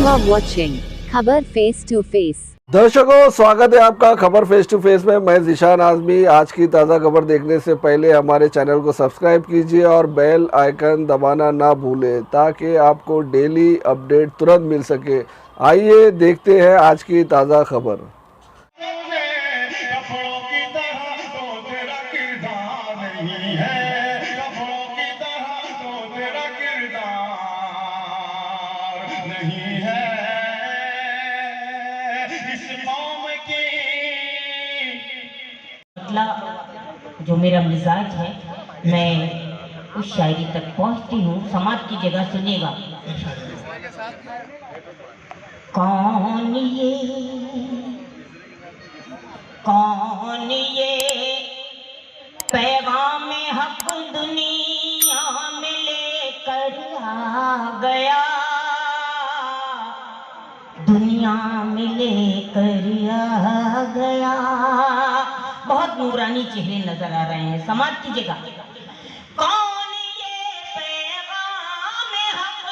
are watching खबर face to face. दर्शकों, स्वागत है आपका खबर फेस टू फेस में। मैं ज़ीशान आज़मी। आज की ताज़ा खबर देखने से पहले हमारे चैनल को सब्सक्राइब कीजिए और बेल आइकन दबाना ना भूलें ताकि आपको डेली अपडेट तुरंत मिल सके। आइए देखते हैं आज की ताज़ा खबर। जो मेरा मिजाज है, मैं उस शायरी तक पहुंचती हूँ। समाज की जगह सुनिएगा। कौन ये पैगाम हक दुनिया में लेकर आ गया, दुनिया में लेकर आ गया। बहुत नूरानी चेहरे नजर आ रहे हैं समाज की जगह। कौन ये पैगाम हक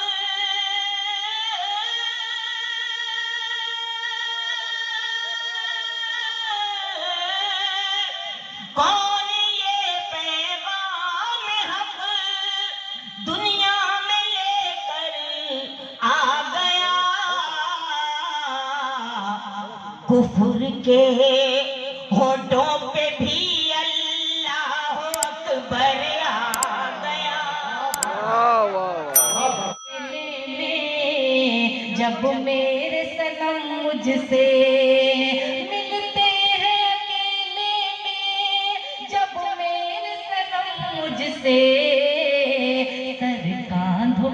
कौन ये पैगाम हक दुनिया में लेकर आ गया, कुफ्र के होठों पे भी अल्लाह अकबर आ गया। जब मेरे सनम मुझसे मिलते हैं अकेले में, जब मेरे सनम मुझसे सर कांधों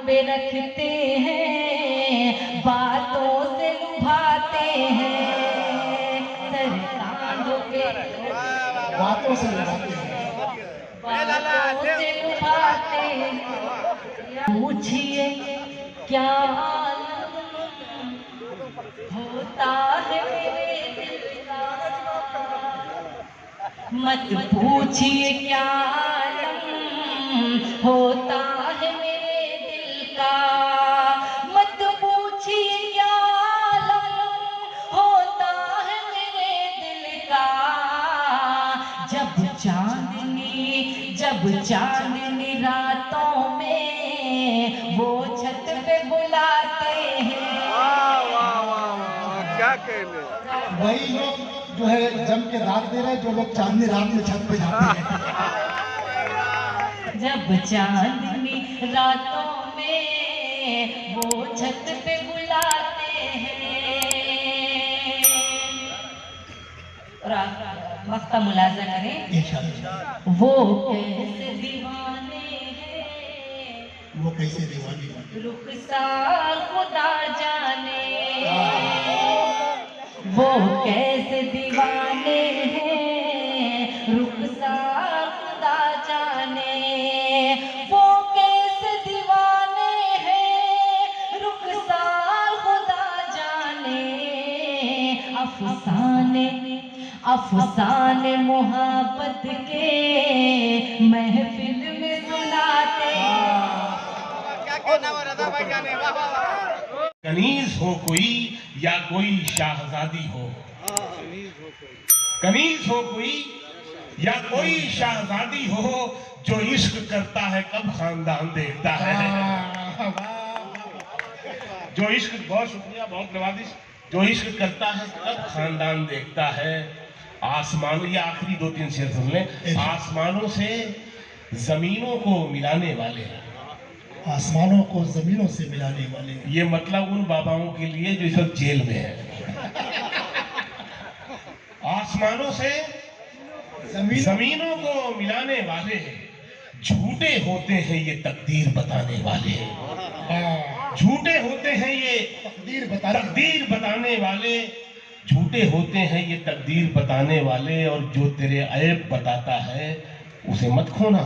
पे रखते हैं, बातों से लुभाते हैं, बातों से लुभाते हैं। पूछिए क्या होता है मेरे दिल का, मत पूछिए क्या होता है मेरे दिल का, मत पूछिए क्या होता है मेरे दिल का। जब चांदनी रातों में वो छत पे बुलाते हैं। क्या कहने, वही लोग जो है जम के रात दे रहे हैं, जो लोग चांदनी रात में छत पे जाते हैं। जब चांदनी रातों में वो छत पे बुलाते हैं। वक्त मुलाजा करें। वो कैसे दीवाने हैं, वो कैसे दीवाने, रुखसार खुदा जाने। वो कैसे दीवाने हैं, रुखसार खुदा जाने। वो कैसे दीवाने हैं, रुखसार खुदा जाने। अफसाने मोहब्बत के महफिल में सुनाते। कनीज हो कोई या कोई शाहजादी हो, कनीज हो कोई या कोई शाहजादी हो, जो इश्क करता है कब खानदान देखता है। जो इश्क, बहुत शुक्रिया, बहुत नवाजिश। जो इश्क करता है कब खानदान देखता है। आसमान, ये आखिरी 2-3 शेर सुन लें। आसमानों से जमीनों को मिलाने वाले, आसमानों को जमीनों से मिलाने वाले। ये मतलब उन बाबाओं के लिए जो इस वक्त जेल में है। आसमानों से जमीनों को मिलाने वाले, झूठे होते हैं ये तकदीर बताने वाले। झूठे होते हैं ये तकदीर बताने वाले, झूठे होते हैं ये तकदीर बताने वाले। और जो तेरे ऐब बताता है उसे मत खोना,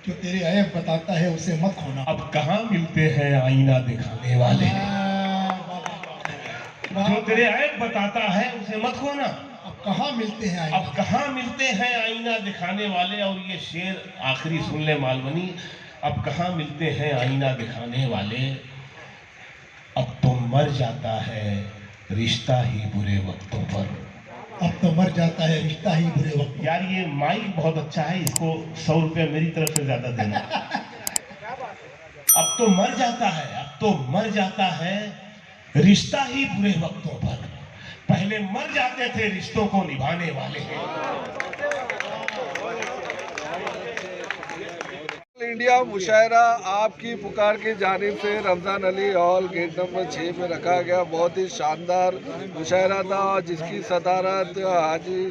जो तेरे ऐब बताता है उसे मत खोना। अब कहाँ मिलते हैं आईना दिखाने वाले, जो तेरे ऐब बताता है उसे मत खोना। अब कहाँ मिलते हैं आईना, अब कहाँ मिलते हैं आईना दिखाने वाले। और ये शेर आखिरी सुन ले मालवनी। अब कहाँ मिलते हैं आईना दिखाने वाले, अब तो मर जाता है रिश्ता ही बुरे वक्तों पर। अब तो मर जाता है रिश्ता ही बुरे वक्त। यार ये माइक बहुत अच्छा है, इसको 100 रुपये मेरी तरफ से ज्यादा देना। अब तो मर जाता है, अब तो मर जाता है रिश्ता ही बुरे वक्तों पर, पहले मर जाते थे रिश्तों को निभाने वाले। इंडिया मुशायरा आपकी पुकार की जानिब से Ramzan Ali hall gate number 6 में रखा गया। बहुत ही शानदार मुशायरा था और जिसकी सदारत हाजी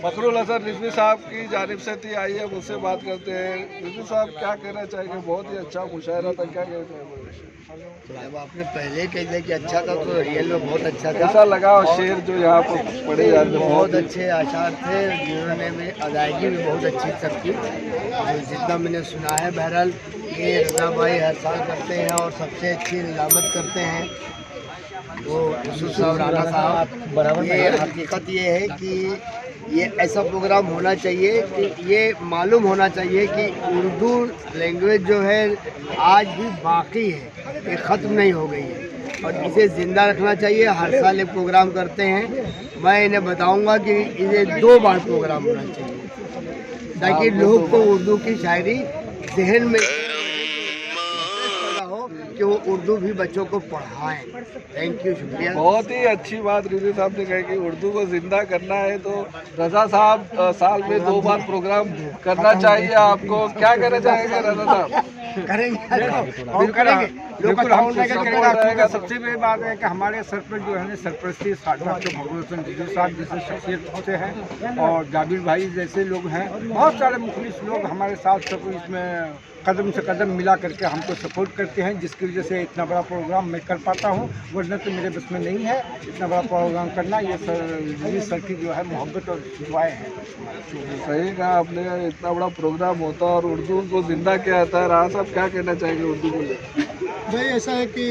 फखरुल हसन रिजवी साहब की जानिब से थी। आइए मुझसे बात करते हैं। रिजवी साहब क्या कहना चाहेंगे? बहुत ही अच्छा मुशायरा था, क्या कहना चाहेंगे? जब आपने पहले कह दिया कि अच्छा था तो रियल में बहुत अच्छा था। कैसा लगा? और शेर जो यहाँ पर पढ़े जाते हैं बहुत अच्छे आशार थे, जिन्होंने भी अदायगी भी बहुत अच्छी सबकी, जो जितना मैंने सुना है। बहरहाल ये रजा भाई हर साल करते हैं और सबसे अच्छी निजामत करते हैं वो यूसुफ साहब राणा साहब। ये हकीकत ये है कि ये ऐसा प्रोग्राम होना चाहिए कि ये मालूम होना चाहिए कि उर्दू लैंग्वेज जो है आज भी बाकी है, ये ख़त्म नहीं हो गई है और इसे ज़िंदा रखना चाहिए। हर साल एक प्रोग्राम करते हैं। मैं इन्हें बताऊंगा कि इसे 2 बार प्रोग्राम होना चाहिए ताकि लोग को उर्दू की शायरी जहन में हो कि वो उर्दू भी बच्चों को पढ़ाएं। थैंक यू, शुक्रिया। बहुत ही अच्छी बात रिजवी साहब ने कही कि उर्दू को जिंदा करना है तो रजा साहब साल में 2 बार प्रोग्राम करना चाहिए। आपको क्या कहना चाहेंगे रजा साहब? करेंगे। सबसे बड़ी बात है कि हमारे सरपंच जो है ना, सरपंची डॉक्टर फखरुल हसन रिजवी साहब जैसे शख्सियत होते हैं और जाबिर भाई जैसे लोग हैं, बहुत सारे मुखलिस लोग हमारे साथ सब इसमें कदम से कदम मिला करके हमको सपोर्ट करते हैं, जिसकी वजह से इतना बड़ा प्रोग्राम मैं कर पाता हूँ। वरना तो मेरे बस में नहीं है इतना बड़ा प्रोग्राम करना। ये सर की जो है मोहब्बत और दुआएं हैं। सही कहा आपने, इतना बड़ा प्रोग्राम होता है और उर्दू को जिंदा किया जाता है। राणा साहब क्या कहना चाहेंगे उर्दू को लेकर? भाई ऐसा है कि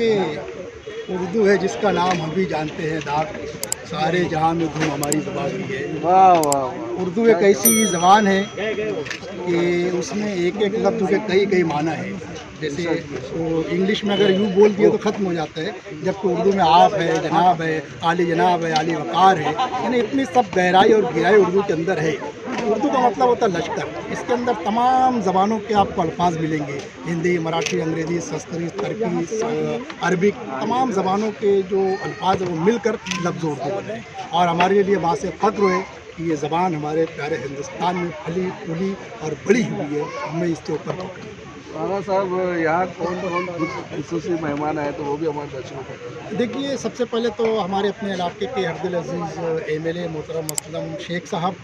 उर्दू है जिसका नाम हम भी जानते हैं, दाग सारे जहां में धूम हमारी ज़बान की है। वाह वाह। उर्दू एक ऐसी ज़बान है कि उसमें एक एक लफ्ज़ के कई माना है। जैसे तो इंग्लिश में अगर यूँ बोल दिए तो ख़त्म हो जाता है, जबकि उर्दू में आप है, जनाब है, आली जनाब है, आली वक़ार है, यानी इतनी सब गहराई और गहराई उर्दू के अंदर है। उर्दू का मतलब होता है लश्कर। इसके अंदर तमाम ज़बानों के आपको अल्फाज मिलेंगे, हिंदी, मराठी, अंग्रेज़ी, संस्कृत, तुर्की, अरबिक, तमाम ज़बानों के जो अल्फाज हैं वो मिलकर लफ्ज़ उर्दू बने हैं। और हमारे लिए बात से फ़ख्र है कि ये ज़बान हमारे प्यारे हिंदुस्तान में फली फूली और बड़ी हुई है। हमें इसके ऊपर राणा साहब यहाँ कौन कुछ खुसूसी मेहमान आए तो वो भी हमारे दर्शकों को देखिए। सबसे पहले तो हमारे अपने इलाके के अब्दुल अजीज़ MLA मोहतरम असलम शेख साहब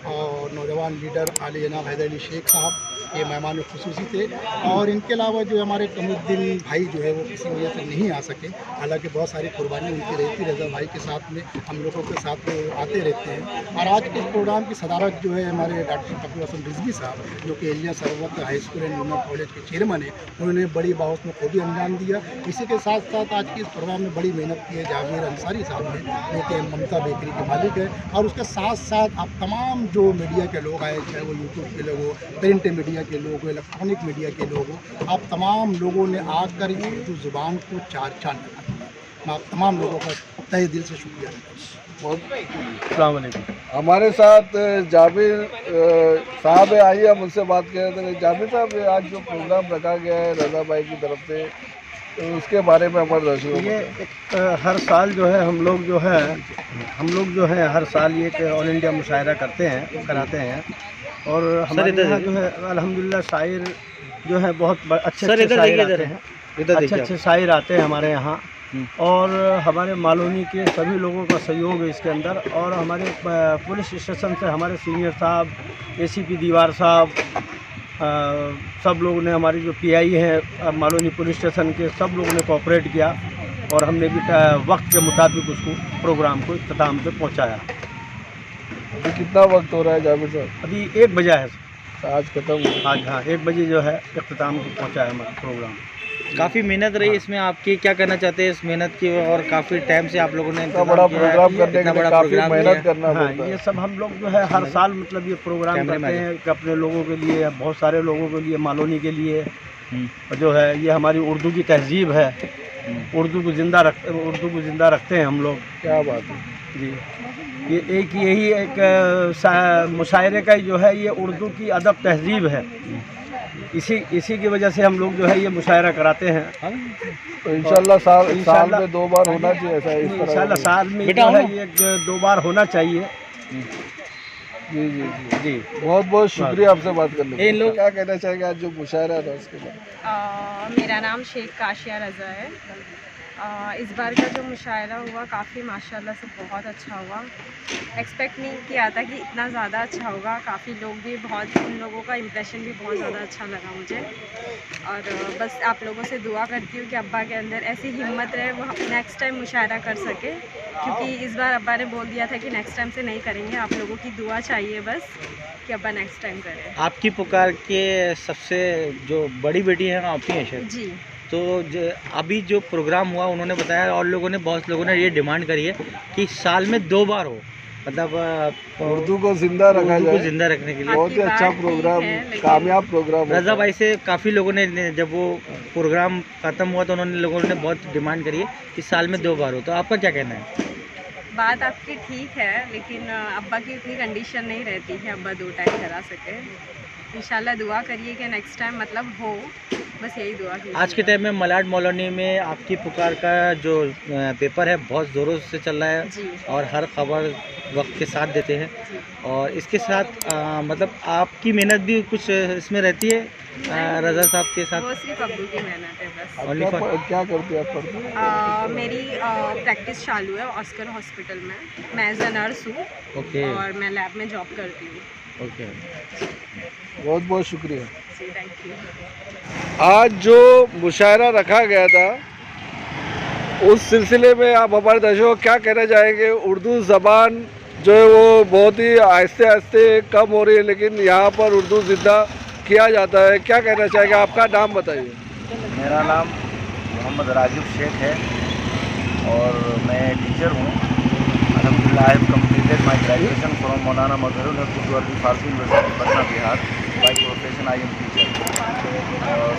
और नौजवान लीडर आली जनाब हैदर अली शेख साहब ये मेहमान खुसूसी थे। और इनके अलावा जो हमारे कमरुद्दीन भाई जो है वो किसी वजह से नहीं आ सके, हालांकि बहुत सारी कुर्बानी उनकी रहती। रज़ा भाई के साथ में हम लोगों के साथ में आते रहते हैं। और आज के इस प्रोग्राम की सदारत जो है हमारे डॉक्टर फखरुल हसन रिजवी साहब, जो कि Aliya Sarwat high school and junior college के चेयरमैन है, उन्होंने बड़ी बाउस में खूबी अंजाम दिया। इसी के साथ साथ आज की इस प्रोग्राम में बड़ी मेहनत की है जावेद अंसारी साहब ने, जो कि ममता बेकरी के मालिक है। और उसके साथ साथ आप तमाम जो मीडिया के लोग आए, चाहे वो यूट्यूब के लोग हो, प्रिंट मीडिया के लोग हो, इलेक्ट्रॉनिक मीडिया के लोग हो, आप तमाम लोगों ने आकर इस उर्दू ज़ुबान को 4 चांद लगा दिया। मैं आप तमाम लोगों का तहे दिल से शुक्रिया अदा करता हूँ। हमारे साथ जाबिर साहब है, आइए हम उनसे बात करें। तो जाबिर साहब, आज जो प्रोग्राम रखा गया है रज़ा भाई की तरफ से, तो उसके बारे में हमारे दर्शकों ये हर साल जो है हम लोग जो है हर साल ये ऑल इंडिया मुशायरा कराते हैं। और हमारे यहाँ जो है अल्हम्दुलिल्लाह शायर जो है बहुत अच्छे अच्छे शायर आते हैं हमारे यहाँ। और हमारे मालूनी के सभी लोगों का सहयोग है इसके अंदर। और हमारे पुलिस स्टेशन से हमारे सीनियर साहब, ACP दीवार साहब, सब लोगों ने, हमारी जो PI है मालूनी पुलिस स्टेशन के, सब लोगों ने कोऑपरेट किया और हमने भी वक्त के मुताबिक उसको प्रोग्राम को इख्तिताम पे पहुंचाया। अभी कितना वक्त हो रहा है जाबिर साहब? अभी 1 बजा है, आज खत्म हुआ। आज हाँ 1 बजे जो है इख्तिताम को पहुंचाया हमारा प्रोग्राम। काफ़ी मेहनत रही इसमें आपकी, क्या कहना चाहते हैं इस मेहनत की? और काफ़ी टाइम से आप लोगों ने इतना बड़ा प्रोग्राम करने के लिए काफ़ी मेहनत करना हाँ, पड़ता है। ये सब हम लोग जो है हर साल मतलब ये प्रोग्राम करते हैं कि अपने लोगों के लिए, बहुत सारे लोगों के लिए, मालूनी के लिए, जो है ये हमारी उर्दू की तहजीब है, उर्दू को ज़िंदा रखते हैं हम लोग। क्या बात है जी, ये यही एक मुशायरे का जो है ये उर्दू की अदब तहजीब है। इसी की वजह से हम लोग जो है ये मुशायरा कराते हैं। तो इंशाल्लाह साल में 2 बार होना चाहिए ऐसा, इस तरह इंशाल्लाह साल में जो है ये 2 बार होना चाहिए। जी जी जी जी, बहुत बहुत शुक्रिया आपसे बात करने के लिए। क्या कहना चाहेंगे आज जो मुशायरा था उसके बाद? मेरा नाम शेख काशिया रज़ा है। इस बार का जो मुशायरा हुआ काफ़ी माशाल्लाह से बहुत अच्छा हुआ। एक्सपेक्ट नहीं किया था कि इतना ज़्यादा अच्छा होगा। काफ़ी लोग भी बहुत, उन लोगों का इम्प्रेशन भी बहुत ज़्यादा अच्छा लगा मुझे। और बस आप लोगों से दुआ करती हूँ कि अब्बा के अंदर ऐसी हिम्मत रहे, वो नेक्स्ट टाइम मुशायरा कर सके, क्योंकि इस बार अब्बा ने बोल दिया था कि नेक्स्ट टाइम से नहीं करेंगे। आप लोगों की दुआ चाहिए बस कि अब्बा नेक्स्ट टाइम करें। आपकी पुकार के सबसे जो बड़ी बेटी है आप ही हैं शायद? जी। तो अभी जो प्रोग्राम हुआ उन्होंने बताया, और बहुत लोगों ने ये डिमांड करी है कि साल में 2 बार हो, मतलब उर्दू को जिंदा रखा जाए, जिंदा रखने के लिए। बहुत ही अच्छा प्रोग्राम, कामयाब प्रोग्राम। रज़ा भाई से काफ़ी लोगों ने जब वो प्रोग्राम ख़त्म हुआ तो लोगों ने बहुत डिमांड करी है कि साल में 2 बार हो। तो आपका क्या कहना है? बात आपकी ठीक है, लेकिन अब्बा की उतनी कंडीशन नहीं रहती है अब्बा 2 टाइम करा सके। इंशाल्लाह दुआ करिए कि नेक्स्ट टाइम मतलब हो, बस यही दुआ कीजिए। आज के टाइम में मलाड मौलानी में आपकी पुकार का जो पेपर है बहुत ज़ोरों से चल रहा है और हर खबर वक्त के साथ देते हैं, और इसके साथ मतलब आपकी मेहनत भी कुछ इसमें रहती है रज़ा साहब के साथ? वो सिर्फ अब्बू की मेहनत है बस। क्या करते हैं आप? पढ़ते? मेरी प्रैक्टिस चालू है ऑस्कर हॉस्पिटल में। मैं एज अ नर्स हूँ। ओके। और मैं लैब में जॉब करती हूँ। ओके, बहुत बहुत शुक्रिया। जी, थैंक यू। आज जो मुशायरा रखा गया था उस सिलसिले में आप हमारे दर्शकों को क्या कहना चाहेंगे? उर्दू ज़बान जो है वो बहुत ही आहिस्ते आहिस्ते कम हो रही है, लेकिन यहाँ पर उर्दू ज़िंदा किया जाता है। क्या कहना चाहेंगे? आपका नाम बताइए। मेरा नाम मोहम्मद राजिब शेख है और मैं टीचर हूँ। अल्हम्दुलिल्लाह I have completed my graduation from Maulana Mazharul Haque Urdu Arabi Farsi university Patna Bihar. By profession I am teacher.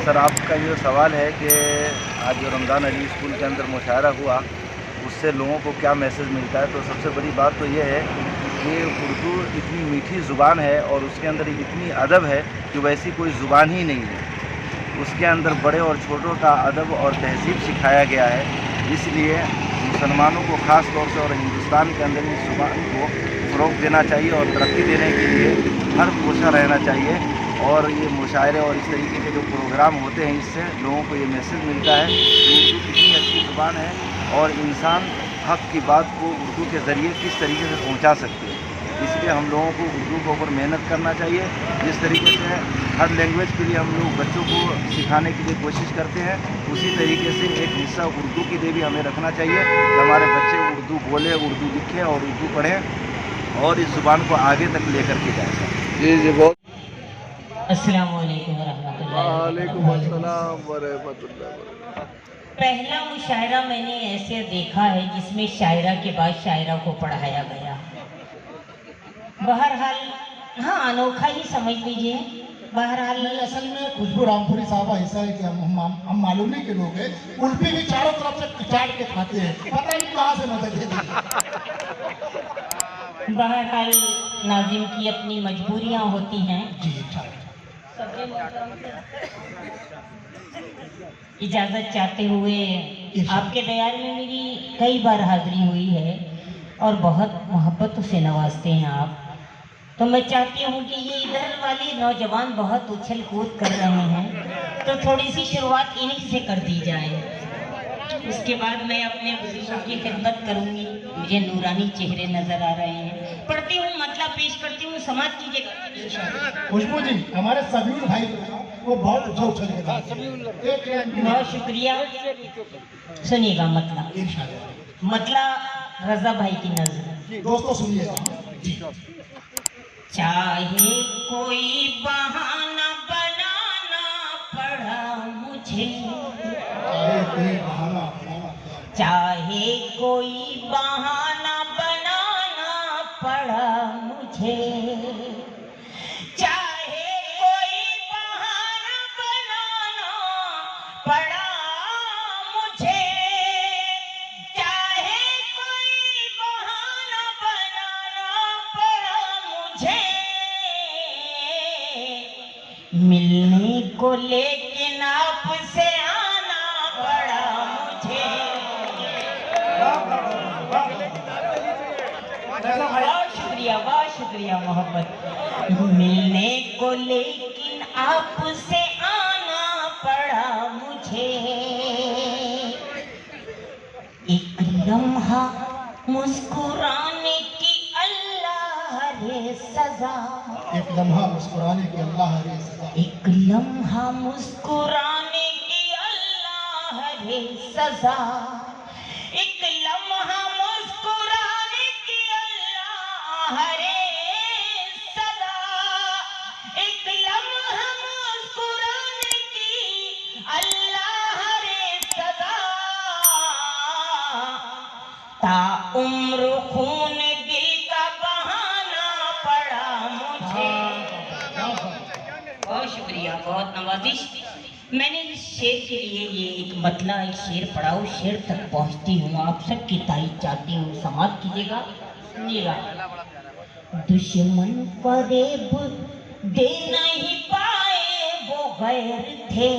Sir, आपका जो सवाल है कि आज जो रमज़ान अली स्कूल के अंदर मुशायरा हुआ उससे लोगों को क्या मैसेज मिलता है, तो सबसे बड़ी बात तो ये है कि उर्दू इतनी मीठी ज़ुबान है और उसके अंदर इतनी अदब है कि वैसी कोई ज़ुबान ही नहीं है। उसके अंदर बड़े और छोटों का अदब और तहज़ीब सिखाया गया है। इसलिए मुसलमानों को ख़ास तौर से और हिंदुस्तान के अंदर इस ज़ुबान को फ़रोग़ देना चाहिए और तरक्की देने के लिए हर कोशा रहना चाहिए। और ये मुशायरे और इस तरीके के जो प्रोग्राम होते हैं इससे लोगों को ये मैसेज मिलता है कि उर्दू कितनी अच्छी ज़ुबान है और इंसान हक़ की बात को उर्दू के ज़रिए किस तरीके से पहुंचा सकते हैं। इसलिए हम लोगों को उर्दू के ऊपर मेहनत करना चाहिए। जिस तरीके से हर लैंग्वेज के लिए हम लोग बच्चों को सिखाने की कोशिश करते हैं, उसी तरीके से एक हिस्सा उर्दू के लिए भी हमें रखना चाहिए कि हमारे बच्चे उर्दू बोलें, उर्दू लिखें और उर्दू पढ़ें और इस ज़ुबान को आगे तक लेकर के जाएँ। जी जी, बहुत। अस्सलाम वालेकुम वरहमतुल्लाहि वालेकुम अस्सलाम वरहमतुल्लाहि वबरकातुहू। पहला मुशायरा मैंने ऐसे देखा है जिसमें शायरा के बाद शायरा को पढ़ाया गया। बहरहाल हाँ, अनोखा ही समझ लीजिए। बहरहाल असल में खुशबू रामपुरी साहब ऐसा है कि हम मालूम नहीं के लोग हैं, कुल्फी भी चारों तरफ से चाट के खाते हैं, पता नहीं कहाँ से मदद है। बहरहाल नाज़िम की अपनी मजबूरियाँ होती हैं। इजाज़त चाहते हुए आपके दयाल में मेरी कई बार हाज़िरी हुई है और बहुत मोहब्बतों से नवाजते हैं आप। तो मैं चाहती हूँ कि ये इधर वाले नौजवान बहुत उछल कूद कर रहे हैं, तो थोड़ी सी शुरुआत इन्हीं से कर दी जाए। उसके बाद मैं अपने बुजुर्गों की खिदमत करूँगी। मुझे नूरानी चेहरे नज़र आ रहे हैं। पढ़ती हूँ, मतलब पेश करती हूँ, समाज कीजिएगा। खुशबू जी, हमारे सबीउल भाई वो बहुत उछल के था। बहुत शुक्रिया। सुनिएगा मतलब रज़ा भाई की नज़र। दोस्तों सुनिएगा। चाहे कोई बहाना बनाना पड़ा मुझे, चाहे कोई बहाना बनाना पड़ा मुझे, चाहे कोई बहाना बनाना मिलने को लेकिन आपसे आना पड़ा मुझे। बहुत शुक्रिया मोहब्बत। मिलने को लेकिन आपसे आना पड़ा मुझे। एक लम्हा मुस्कुराने की अल्लाह रे सजा। एक लम्हा मुस्कुराने की अल्लाह रे सजा। एक लम्हा मुस्कुराने की अल्लाह रे सजा। एक लम्हा मुस्कुराने की अल्लाह रे सजा। एक लम्हा मुस्कुराने की अल्लाह रे सजा। ता उम्र खून दिल का बहाना पड़ा मुझे। बहुत शुक्रिया, बहुत नवाजिश। मैंने इस शेर के लिए ये एक मतला एक शेर पढ़ा, उस शेर तक पहुंचती हूँ, आप सबकी तारीफ चाहती हूँ, समाप्त कीजिएगा, सुनिएगा। दुश्मन फरेब दे नहीं पाए वो गैर थे।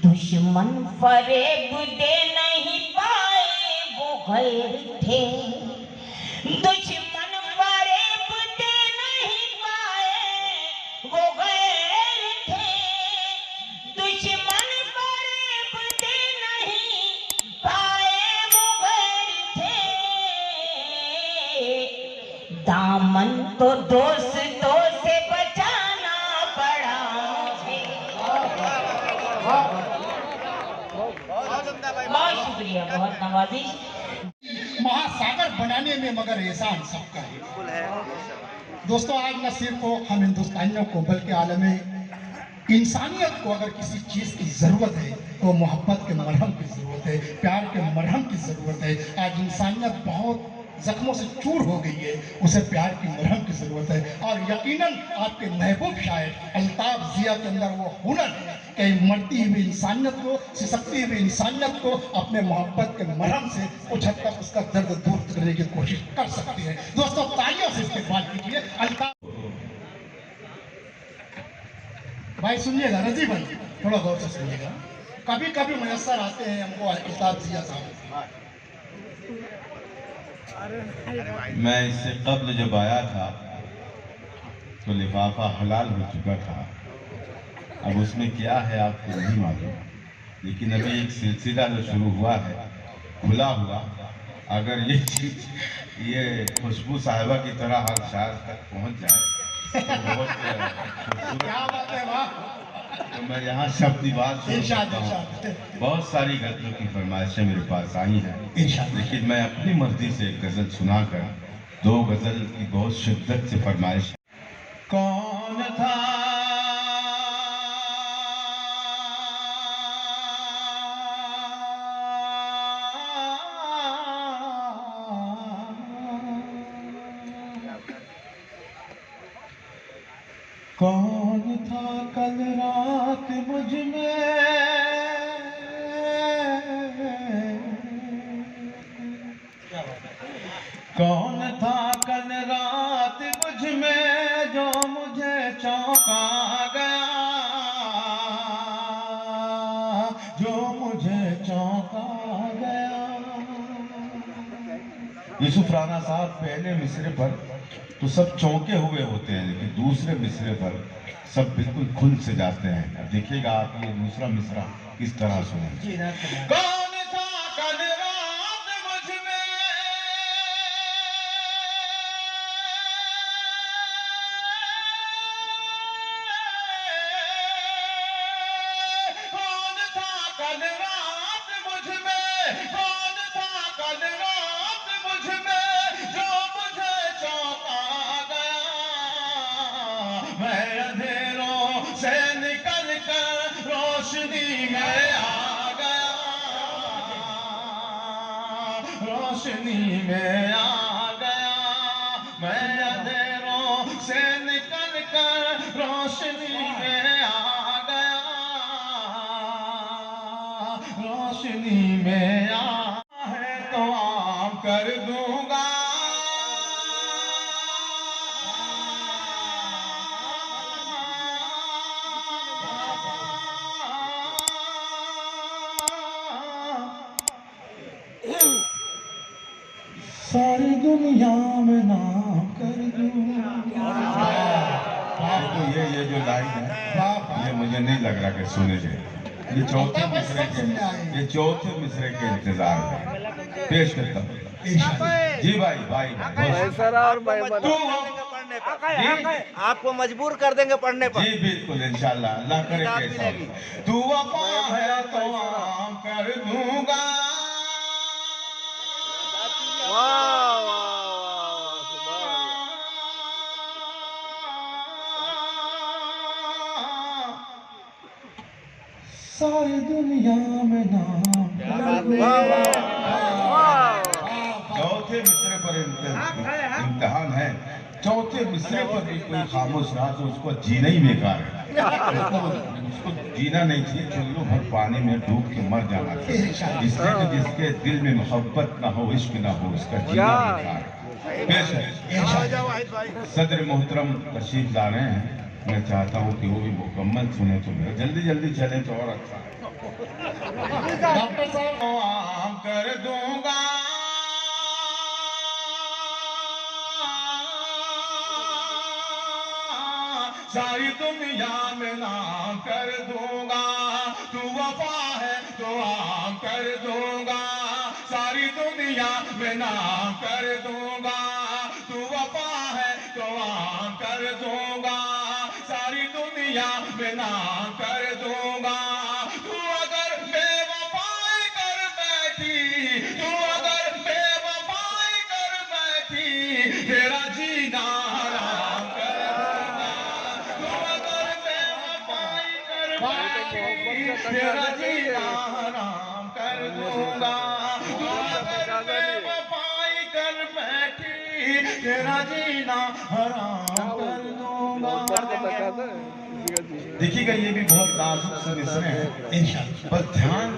दुश्मन फरेब दे नहीं पाए वो गैर थे। दुश्मन फरेब दे नहीं पाए वो गैर थे। दुश्मन फरेब दे नहीं पाए वो गैर थे। दामन तो दोस्तों से बचाना पड़ा मुझे। बहुत शुक्रिया, बहुत नवाजिश। महासागर बनाने में मगर एहसान सबका है। दोस्तों, आज न सिर्फ हम हिंदुस्तानियों को बल्कि आलम इंसानियत को अगर किसी चीज़ की ज़रूरत है तो मोहब्बत के मरहम की ज़रूरत है, प्यार के मरहम की ज़रूरत है। आज इंसानियत बहुत जख्मों से चूर हो गई है, उसे प्यार की मरहम की ज़रूरत है। और यकीनन आपके महबूब शायर अल्ताफ जिया के अंदर वो हुनर है कि मरती हुई इंसानियत को, सिसकती हुई इंसानियत को अपने मोहब्बत के मरहम से कुछ हद तक उसका दर्द दूर करने की कोशिश कर सकती है। दोस्तों, तालियों से इस्तेमाल कीजिए अल्ताफ भाई। सुनिएगा रजी भाई, थोड़ा गौर से सुनिएगा। कभी कभी मैसर आते हैं हमको अल्ताफ जिया साहब। मैं इससे कब्ल जब आया था तो लिफाफा हलाल हो चुका था। अब उसमें क्या है आपको नहीं मालूम, लेकिन अभी एक सिलसिला जो शुरू हुआ है खुला हुआ, अगर ये चीज ये खुशबू साहिबा की तरह हर शहर तक पहुंच जाए तो बहुत क्या बात है, वाह। तो मैं यहाँ शब्द बात बहुत सारी गज़लों की फरमाइशें मेरे पास आई हैं, लेकिन मैं अपनी मर्जी से एक गज़ल सुनाकर दो गज़ल की बहुत शिद्दत से फरमाइश। कौन था कौन था कल रात मुझ में, कौन था कल रात मुझ में जो मुझे चौंका गया, जो मुझे चौंका गया। यूसुफ राणा साहब पहले मिसरे पर तो सब चौंके हुए होते हैं, लेकिन दूसरे मिसरे पर सब बिल्कुल खुल से जाते हैं। अब देखिएगा आप ये दूसरा मिसरा किस तरह सुनेंगे। कौन था कल रात मुझ में, कौन था कल रात मुझ में, कौन था कल रात मुझ में जो मुझे चौंका गया। मैं अंधेरों से निकल कर रोशनी में आ गया, रोशनी में आ गया। मैं अंधेरों से निकल कर रोशनी में आ गया, रोशनी में आ है तो आम कर दूंगा। दुनिया में नाम कर दूं। तो ये जो लाइन है ये मुझे नहीं लग रहा कि सुनेंगे। ये चौथे मिसरे के इंतजार में पेश करता हूँ। जी भाई आपको मजबूर कर देंगे पढ़ने पर। जी बिल्कुल इंशाल्लाह, अल्लाह करे। तू वफा है तो आम कर दूंगा। सारी दुनिया में नाम। चौथे मिसरे पर इम्तिहान है। चौथे मिसरे पर भी कोई खामोश रहा तो उसको जीना ही बेकार है। उसको जीना नहीं चाहिए, चुल्लू भर पानी में डूब के मर जाना चाहिए। इसलिए कि जिसके दिल में मोहब्बत ना हो, इश्क ना हो, उसका जीना बेकार है। पेश है सदर मोहतरम तशरीफ ला रहे हैं। मैं चाहता हूँ कि वो भी मुकम्मल सुने तो मेरा जल्दी चले तो और अच्छा। डॉक्टर साहब आम कर दूंगा, सारी दुनिया में नाम कर दूंगा। तू वफा है तो आम कर दूंगा, सारी दुनिया में नाम कर दूंगा। तू वफा है तो आम कर दूंगा, सारी दुनिया में नाम कर दूंगा। तू अगर बेवफाई कर बैठी, तू अगर बेवफाई कर बैठी, तेरा जीना हराम कर दूंगा। तू अगर बेवफाई कर बैठी, तेरा जीना हराम कर दूंगा। तू अगर बेवफाई कर बैठी, तेरा जीना हराम कर दूंगा। देखिएगा ये भी बहुत नाजुक से मिसरे हैं इंशाअल्लाह, बस ध्यान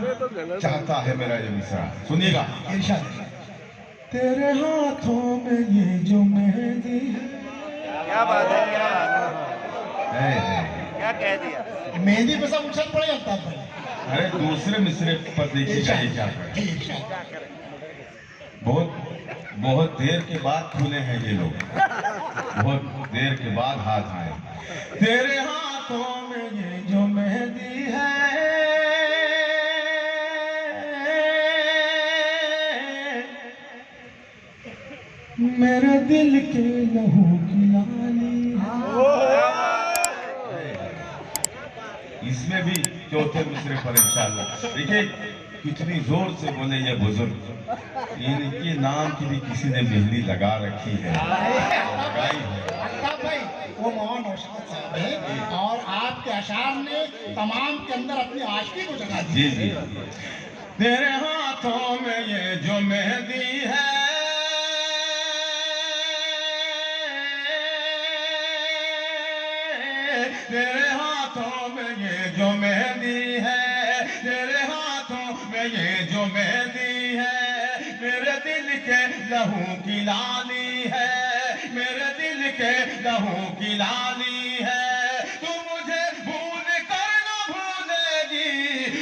चाहता है मेरा ये मिसरा। सुनिएगा इंशाअल्लाह। तेरे हाथों में ये जो मेहंदी है। क्या बात है, क्या बात है, क्या कह दिया। मेहंदी पे सब उछल पड़े जाता है। अरे दूसरे मिसरे पर देखिएगा ये क्या करे। बहुत देर के बाद खुले हैं ये लोग, बहुत देर के बाद हाथ आए। तेरे हाथों में ये जो मेहंदी है, मेरे दिल के लहू की लाली है। इसमें भी चौथे मिसरे पर इंशाअल्लाह। देखिए कितनी जोर से बोले ये बुजुर्ग, इनके नाम की भी किसी ने मेहंदी लगा रखी है, लगाई है। भाई वो मोहन नौशाद साहब है और आपके अशार ने तमाम के अंदर अपनी आशिकी को जगा दी। जी तेरे हाथों में ये जो मेहंदी है, तेरे हाथों में ये जो मेहंदी है, तेरे हाथों में ये जो मेहंदी है, मेरे दिल के लहू की लाली है, मेरे दिल के लहू की लाली है। तू मुझे भूल कर न भूलेगी,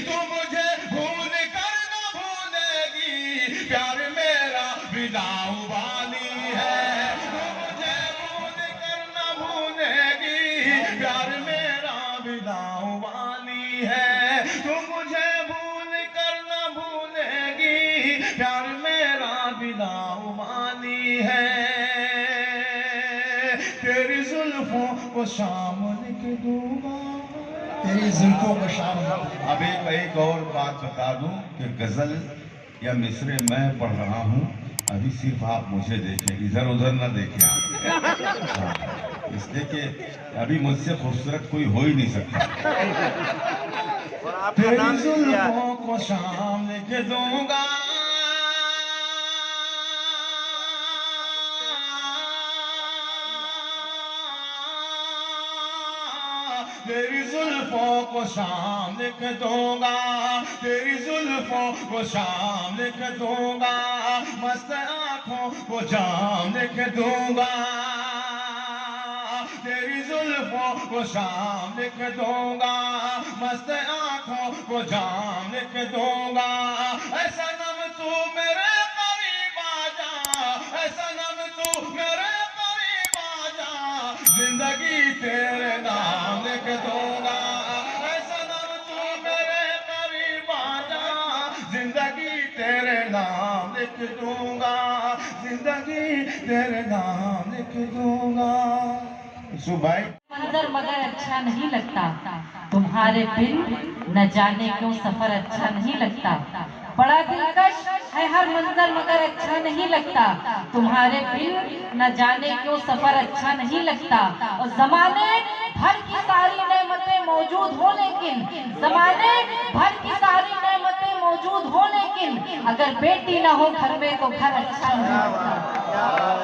तू मुझे भूल कर न भूलेगी, प्यार मेरा विदाऊ वाली है। तू मुझे भूल कर न भूलेगी, प्यार मेरा विदाऊ वाली है। तू मुझे भूल कर न भूलेगी, प्यार मेरा विदाऊ वाली है। तेरी जुल्फों को शाम लिख दूंगा, तेरी जुल्फों को शाम। अब एक और बात बता दूं कि गजल या मिसरे मैं पढ़ रहा हूं, अभी सिर्फ आप मुझे देखें, इधर उधर ना देखें आप। इसलिए कि अभी मुझसे खूबसूरत कोई हो ही नहीं सकता। तेरी जुल्फों को शाम लिख दूंगा, तेरी जुल्फों को शाम लिख दूंगा, तेरी जुल्फों को शाम लिख दूंगा, मस्त आंखों को जाम लिख दूंगा, तेरी जुल्फों को शाम लिख दूंगा, मस्त आंखों को जाम लिख दूंगा। ऐसा नम तू मेरे करीब आ जा, ऐ सनम तू मेरे करीब आजा, जिंदगी तेरे नाम लिख दूंगा। ऐ सनम तू मेरे करीब आजा, जिंदगी तेरे नाम लिख दूंगा, जिंदगी तेरे नाम लिख दूंगा। सुभाई मंजर मगर अच्छा नहीं लगता, तुम्हारे बिन न जाने क्यों सफर अच्छा नहीं लगता। बड़ा दिलकश है हर मंजर मगर अच्छा नहीं लगता, तुम्हारे बिन न जाने क्यों सफर अच्छा नहीं लगता। और जमाने भर की सारी नेमतें मौजूद हो लेकिन, जमाने भर की सारी नेमतें मौजूद हो लेकिन, अगर बेटी न हो घर में तो घर अच्छा नहीं लगता।